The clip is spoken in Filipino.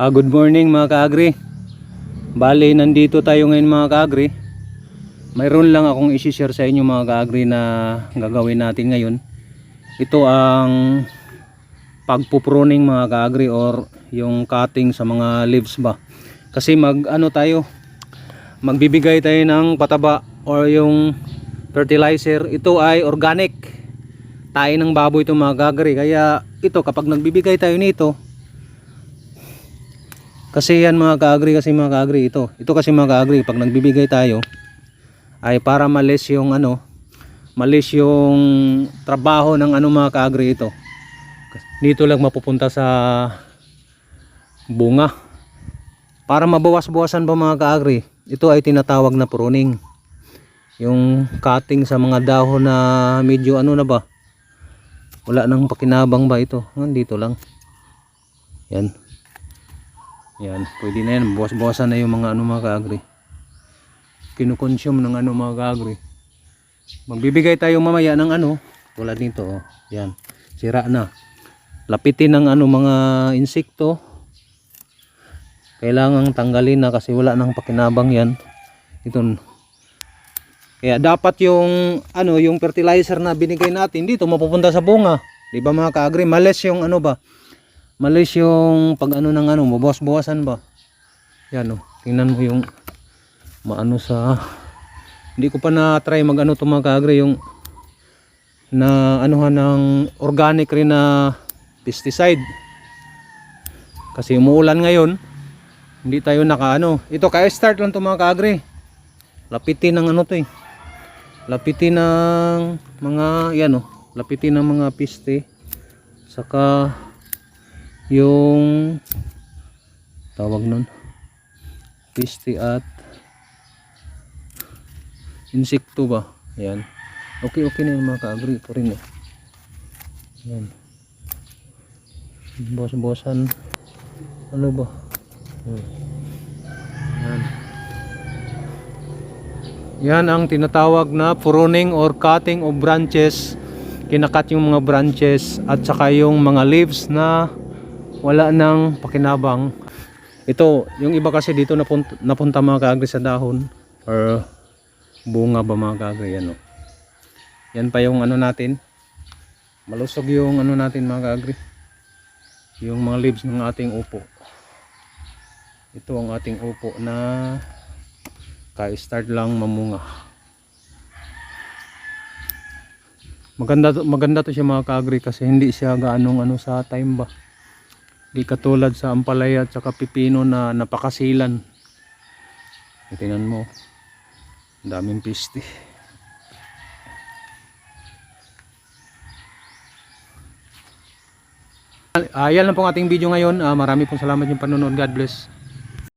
Good morning mga kaagri. Bali, nandito tayo ngayon mga kaagri. Mayroon lang akong i-share sa inyo mga kaagri na gagawin natin ngayon. Ito ang pagpupruning mga kaagri, or yung cutting sa mga leaves ba. Kasi magbibigay tayo ng pataba or yung fertilizer. Ito ay organic, tayo ng baboy ito mga kaagri. Kaya ito, kapag nagbibigay tayo nito, kasi yan mga kaagri, ito kasi mga kaagri, pag nagbibigay tayo ay para malis yung trabaho ng mga kaagri. Ito dito lang mapupunta sa bunga. Para mabawas-bawasan pa mga kaagri, ito ay tinatawag na pruning, yung cutting sa mga dahon na medyo wala nang pakinabang ba. Ito dito lang yan, pwede na yan, bawas-bawasan na yung mga mga kaagri, kinukonsume ng mga kaagri. Magbibigay tayo mamaya ng tulad nito, yan, sira na, lapitin ng mga insekto, kailangang tanggalin na kasi wala nang pakinabang yan. Ito, kaya dapat yung yung fertilizer na binigay natin dito mapupunta sa bunga, di ba mga kaagri? Malis yung malis yung pag mabawas-bawasan ba. Yan tingnan mo yung hindi ko pa na try to mga kaagri, yung na ng organic rin na pesticide. Kasi umuulan ngayon, hindi tayo ito kaya start lang to mga kaagri. Lapitin ng lapitin ng mga lapitin ng mga piste, saka yung tawag nun piste at insekto ba. Yan, okay na yung mga kaagri. Ito rin yan, bosan ba yan ang tinatawag na pruning or cutting of branches. Kinakat yung mga branches at saka yung mga leaves na wala nang pakinabang. Ito, yung iba kasi dito napunta mga kaagri sa dahon or bunga ba mga kaagri. Yan pa yung natin, malusog yung natin mga kaagri, yung mga leaves ng ating upo. Ito ang ating upo na ka-start lang mamunga. Maganda to siya mga kaagri kasi hindi siya gaanong sa time ba. Di katulad sa ampalaya at saka pipino na napakasilan. Tingnan mo, daming piste. Yan lang pong ating video ngayon. Marami pong salamat yung panonood. God bless.